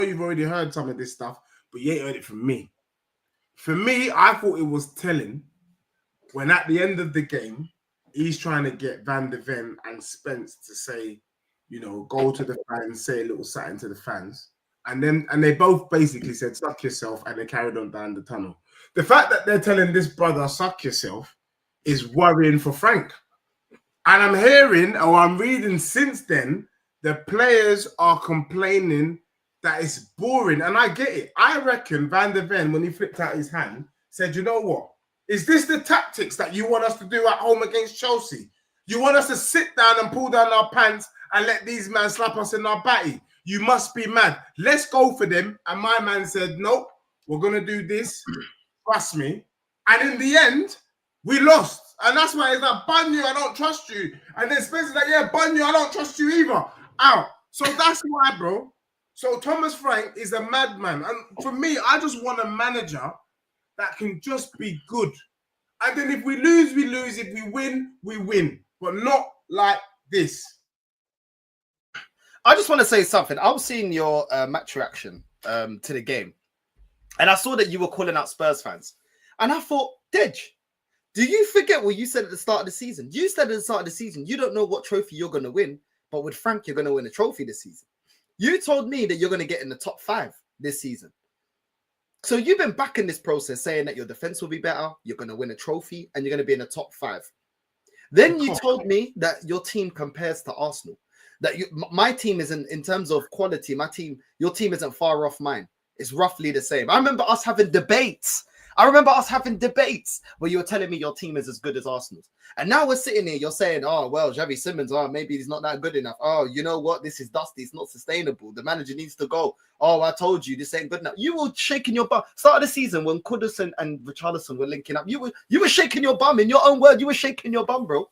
you've already heard some of this stuff, but you ain't heard it from me. For me, I thought it was telling when at the end of the game, he's trying to get Van de Ven and Spence to say, go to the fans, say a little something to the fans. And they both basically said, suck yourself, and they carried on down the tunnel. The fact that they're telling this brother, suck yourself, is worrying for Frank. And I'm hearing, or I'm reading since then, the players are complaining that it's boring. And I get it. I reckon Van de Ven, when he flipped out his hand, said, you know what? Is this the tactics that you want us to do at home against Chelsea? You want us to sit down and pull down our pants and let these men slap us in our batty? You must be mad. Let's go for them. And my man said, nope, we're going to do this. Trust me. And in the end, we lost. And that's why it's like, Banyu, I don't trust you. And then Spencer's like, yeah, Banyu, I don't trust you either. Out. So that's why, bro. So Thomas Frank is a madman. And for me, I just want a manager that can just be good. And then if we lose, we lose. If we win, we win. But not like this. I just want to say something. I was seeing your match reaction to the game. And I saw that you were calling out Spurs fans. And I thought, Dej, do you forget what you said at the start of the season? You said at the start of the season, you don't know what trophy you're going to win. But with Frank, you're going to win a trophy this season. You told me that you're going to get in the top 5 this season. So you've been back in this process saying that your defense will be better, you're going to win a trophy, and you're going to be in the top 5. Then you told me that your team compares to Arsenal. That my team isn't, in terms of quality, your team isn't far off mine. It's roughly the same. I remember us having debates. Where you were telling me your team is as good as Arsenal's. And now we're sitting here, you're saying, oh, well, Xavi Simons, maybe he's not that good enough. Oh, you know what? This is dusty. It's not sustainable. The manager needs to go. Oh, I told you, this ain't good enough. You were shaking your bum. Start of the season when Kudus and Richarlison were linking up. You were shaking your bum. In your own word, you were shaking your bum, bro.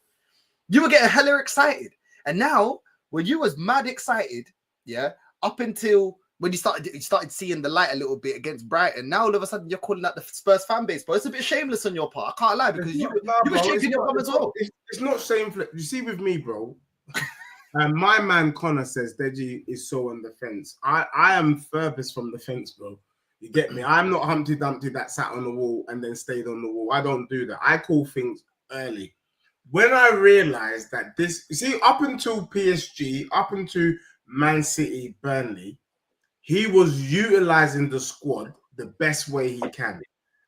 You were getting hella excited. And now, when you was mad excited, yeah, up until when you started seeing the light a little bit against Brighton, now all of a sudden you're calling out the Spurs fan base, bro. It's a bit shameless on your part. I can't lie, because you were shaking your bum as well. It's not shameful. You see, with me, bro, my man Connor says Deji is so on the fence. I am furthest from the fence, bro. You get me? I'm not Humpty Dumpty that sat on the wall and then stayed on the wall. I don't do that. I call things early. When I realized that this, you see, up until PSG, up until Man City, Burnley, he was utilizing the squad the best way he can.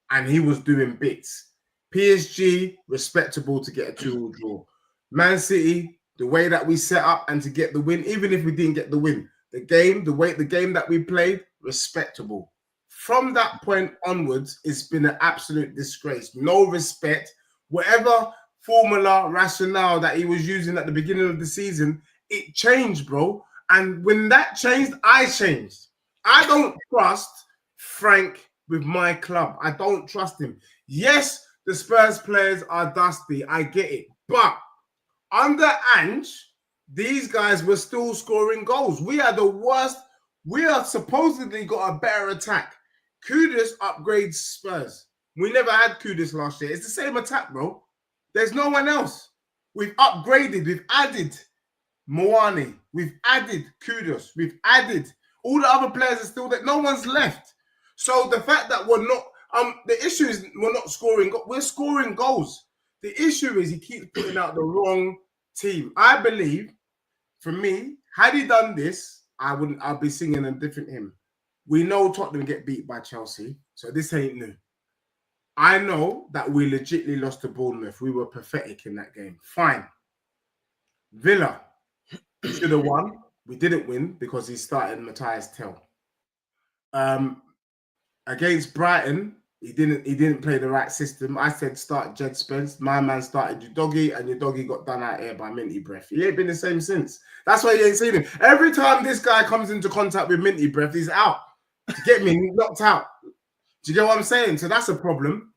And he was doing bits. PSG, respectable to get a 2-2 draw. Man City, the way that we set up and to get the win, even if we didn't get the win, the game that we played, respectable. From that point onwards, it's been an absolute disgrace. No respect. Whatever formula, rationale that he was using at the beginning of the season, it changed, bro. And when that changed, I changed. I don't trust Frank with my club. I don't trust him. Yes, the Spurs players are dusty. I get it. But under Ange, these guys were still scoring goals. We are the worst. We are supposedly got a better attack. Kudus upgrades Spurs. We never had Kudus last year. It's the same attack, bro. There's no one else. We've upgraded. We've added Moani. We've added Kudus. We've added. All the other players are still there. No one's left. So the fact that we're not, the issue is we're not scoring. We're scoring goals. The issue is he keeps putting out the wrong team. I believe, for me, had he done this, I'll be singing a different hymn. We know Tottenham get beat by Chelsea, so this ain't new. I know that we legitimately lost to Bournemouth. We were pathetic in that game. Fine. Villa should have won. We didn't win because he started Matthias Tell. Against Brighton, he didn't play the right system. I said start Jed Spence. My man started Udogie, and Udogie got done out here by Minty Breath. He ain't been the same since. That's why you ain't seen him. Every time this guy comes into contact with Minty Breath, he's out. To get me knocked out. Do you get what I'm saying? So that's a problem.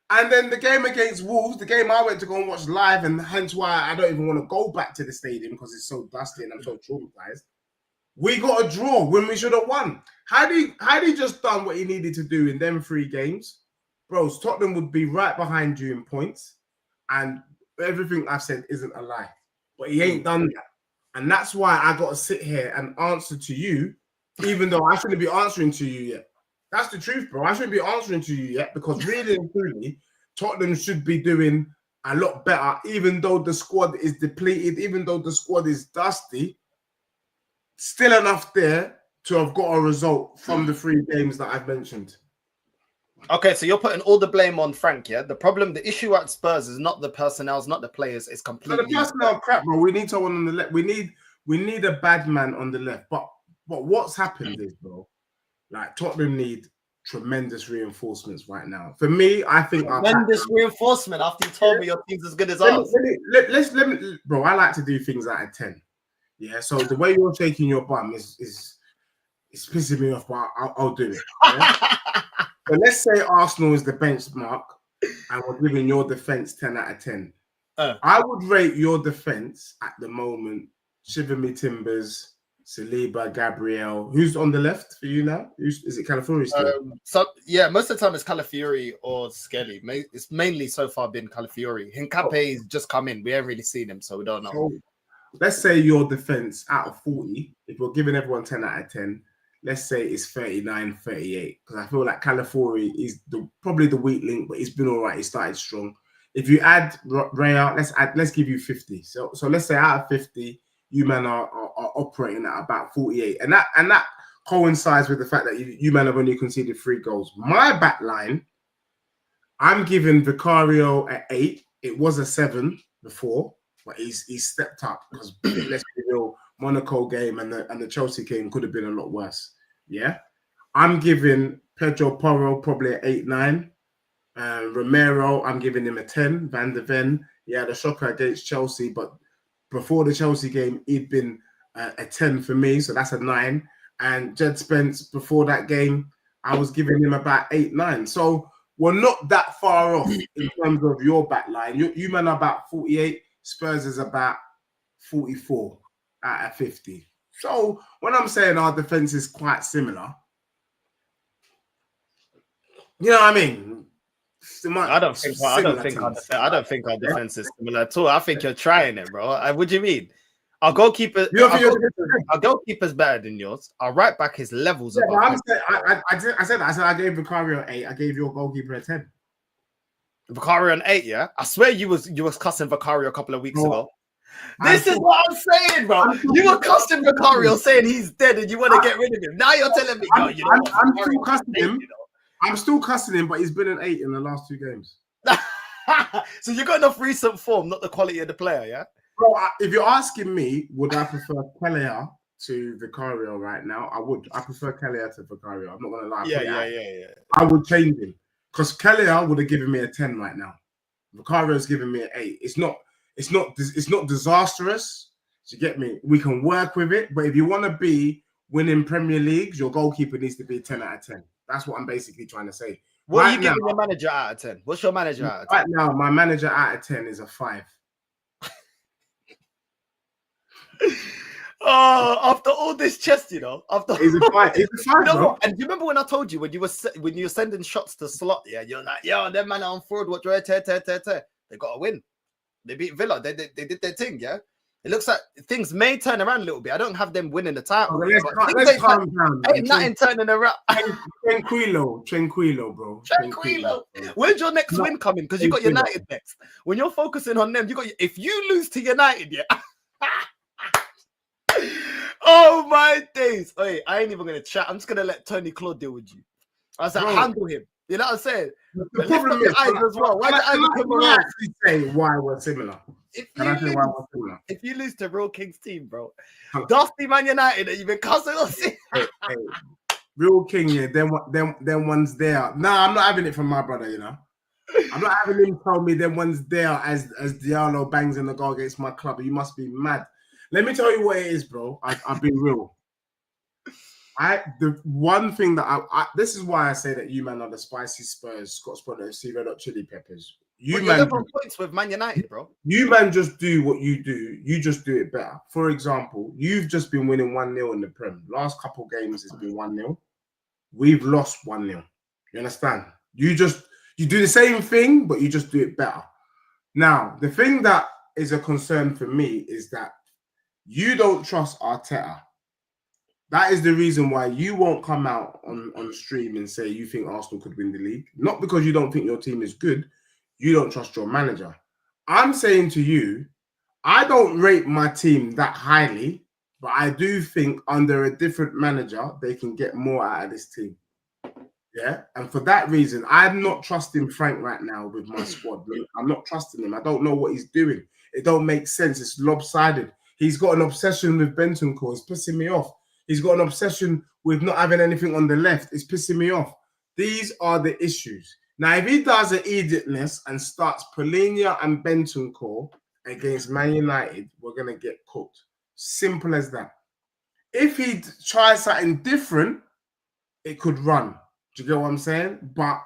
And then the game against Wolves, the game I went to go and watch live, and hence why I don't even want to go back to the stadium because it's so dusty and I'm so traumatized. We got a draw when we should have won. Had he just done what he needed to do in them 3 games, bros, Tottenham would be right behind you in points. And everything I've said isn't a lie. But he ain't done that. And that's why I got to sit here and answer to you even though I shouldn't be answering to you yet. That's the truth, bro. I shouldn't be answering to you yet because really and truly, Tottenham should be doing a lot better, even though the squad is depleted, even though the squad is dusty. Still enough there to have got a result from the 3 games that I've mentioned. Okay, so you're putting all the blame on Frank, yeah? The issue at Spurs is not the personnel, it's not the players, it's completely... So the personnel crap, bro. We need someone on the left. We need a bad man on the left. But what's happened is, bro, like Tottenham need tremendous reinforcements right now. For me, I think tremendous reinforcement after you told me your team's as good as ours. Let me, bro. I like to do things out of 10. Yeah. So the way you're shaking your bum is pissing me off, but I'll do it. Yeah? So let's say Arsenal is the benchmark, and we're giving your defense 10 out of 10. I would rate your defense at the moment: Shivami Timbers, Saliba, Gabriel. Who's on the left for you now? Is it Calafiori still? Most of the time it's Calafiori or Skelly. It's mainly so far been Calafiori. Hincape's just come in. We haven't really seen him, so we don't know. So, let's say your defense out of 40, if we're giving everyone 10 out of 10, let's say it's 39, 38. Because I feel like Calafiori is probably the weak link, but he's been all right. He started strong. If you add Raya, let's give you 50. So let's say out of 50, you men are operating at about 48. And that coincides with the fact that you men have only conceded 3 goals. My back line, I'm giving Vicario at 8. It was a 7 before, but he's stepped up because let's be real, Monaco game and the Chelsea game could have been a lot worse. Yeah. I'm giving Pedro Porro probably an 8-9. Romero, I'm giving him a 10. Van de Ven, he had a shocker against Chelsea, but before the Chelsea game, he'd been a 10 for me, so that's a 9. And Jed Spence, before that game, I was giving him about 8-9. So we're not that far off in terms of your back line. You men are about 48. Spurs is about 44 out of 50. So when I'm saying our defense is quite similar, you know what I mean? I don't think our defense is similar at all. I think you're trying it, bro. What do you mean? Our goalkeeper's better than yours. Our right back is levels above. I said I gave Vicario 8. I gave your goalkeeper a 10. Vicario an 8, yeah. I swear you was cussing Vicario a couple of weeks ago. This is what I'm saying, bro. You were cussing Vicario, saying he's dead and you want to get rid of him. Now you're telling me, I'm still cussing him. I'm still cussing him, but he's been an 8 in the last 2 games. So you got enough recent form, not the quality of the player, yeah? Bro, if you're asking me, would I prefer Kelleher to Vicario right now? I would. I prefer Kelleher to Vicario. I'm not going to lie. Yeah. I would change him because Kelleher would have given me a 10 right now. Vicario's giving me an 8. It's not disastrous. Do you get me? We can work with it, but if you want to be winning Premier Leagues, your goalkeeper needs to be 10 out of 10. That's what I'm basically trying to say. What are you giving your manager out of 10? What's your manager out of 10? Right now, my manager out of 10 is a 5. Oh, after all this chest, you know, he's a 5. He's a 5, bro. And do you remember when I told you when you were sending shots to Slot? Yeah, you're like, yo, them man on forward. What they got to win. They beat Villa. They did their thing. Yeah. It looks like things may turn around a little bit. I don't have them winning the title. Let's calm down. Ain't nothing turning around. Tranquilo, bro. Tranquilo. Where's your next win coming? Because you got United next. When you're focusing on them, if you lose to United, yeah. Oh my days. Hey, I ain't even gonna chat. I'm just gonna let Tony Claude deal with you. I was like, handle him. You know what I'm saying? The problem is, as well. Why actually say why we're similar? If you lose to Real King's team, bro, Dusty Man United, you've been cussing us. Hey, Real King, yeah, them ones there. Nah, I'm not having it from my brother, you know. I'm not having him tell me them ones there as Diallo bangs in the goal against my club. You must be mad. Let me tell you what it is, bro. I've been real. The one thing that this is why I say that you man are the spicy Spurs, Scott Spot FC, Red Hot Chili Peppers. You man points with Man United, bro. You man just do what you do. You just do it better. For example, you've just been winning 1-0 in the Prem. Last couple games has been 1-0. We've lost 1-0. You understand? You do the same thing, but you just do it better. Now, the thing that is a concern for me is that you don't trust Arteta. That is the reason why you won't come out on stream and say you think Arsenal could win the league. Not because you don't think your team is good. You don't trust your manager. I'm saying to you, I don't rate my team that highly, but I do think under a different manager, they can get more out of this team. Yeah. And for that reason, I'm not trusting Frank right now with my squad. I'm not trusting him. I don't know what he's doing. It don't make sense. It's lopsided. He's got an obsession with Bentancur. It's pissing me off. He's got an obsession with not having anything on the left. It's pissing me off. These are the issues. Now, if he does an idiotness and starts Polina and Bentancur against Man United, we're going to get cooked. Simple as that. If he tries something different, it could run. Do you get what I'm saying? But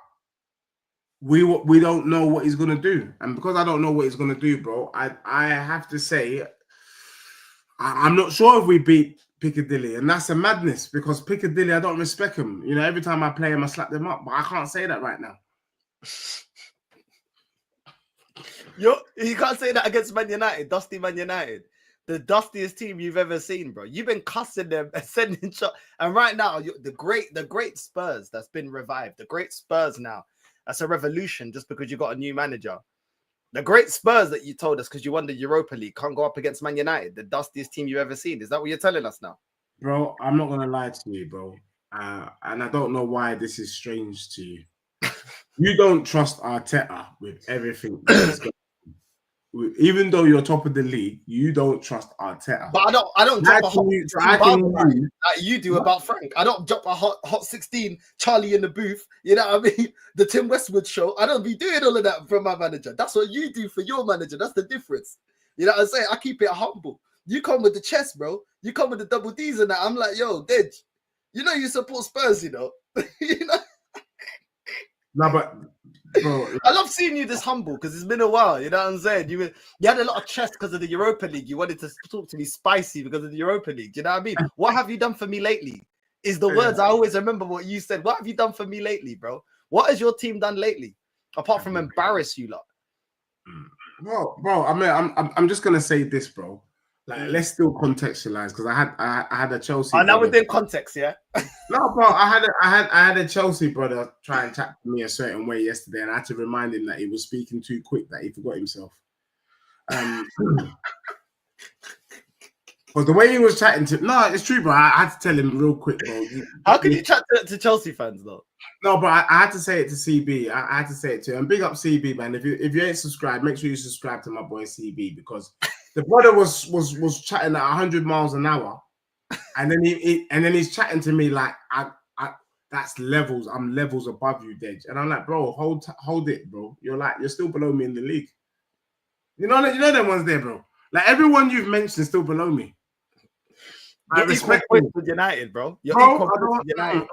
we don't know what he's going to do. And because I don't know what he's going to do, bro, I have to say, I'm not sure if we beat Piccadilly. And that's a madness because Piccadilly, I don't respect him. You know, every time I play him, I slap them up. But I can't say that right now. You can't say that against Man United, dusty Man United. The dustiest team you've ever seen, bro. You've been cussing them and sending shots. And right now, the great Spurs that's been revived. The great Spurs now. That's a revolution just because you got a new manager. The great Spurs that you told us because you won the Europa League can't go up against Man United, the dustiest team you've ever seen. Is that what you're telling us now? Bro, I'm not going to lie to you, bro. And I don't know why this is strange to you. You don't trust Arteta with everything. Even though you're top of the league, you don't trust Arteta. But I don't drop a hot like you do about Frank. I don't drop a hot 16 Charlie in the booth. You know what I mean? The Tim Westwood show. I don't be doing all of that from my manager. That's what you do for your manager. That's the difference. You know what I'm saying? I keep it humble. You come with the chest, bro. You come with the double D's and that. I'm like, yo, Dej, you know you support Spurs, you know? You know? No, but bro, I love seeing you this humble because it's been a while. You know what I'm saying? You had a lot of chest because of the Europa League. You wanted to talk to me spicy because of the Europa League. Do you know what I mean? What have you done for me lately? Is the words I always remember what you said. What have you done for me lately, bro? What has your team done lately? Apart from embarrass you lot. Bro. I mean, I'm just gonna say this, bro. Like, let's still contextualize because I had a Chelsea. Oh, now within context, yeah. No, bro. I had a Chelsea brother try and chat to me a certain way yesterday, and I had to remind him that he was speaking too quick, that he forgot himself. But the way he was chatting to, no, it's true, bro. I had to tell him real quick, bro. How can you chat to Chelsea fans though? No, but I had to say it to CB. I had to say it to him. Big up CB, man. If you ain't subscribed, make sure you subscribe to my boy CB because the brother was chatting at 100 miles an hour, and then he's chatting to me like that's levels. I'm levels above you, Dej. And I'm like, bro, hold it, bro. You're still below me in the league. You know them ones there, bro. Like everyone you've mentioned is still below me. You're equal points with United, bro. You're equal points with United.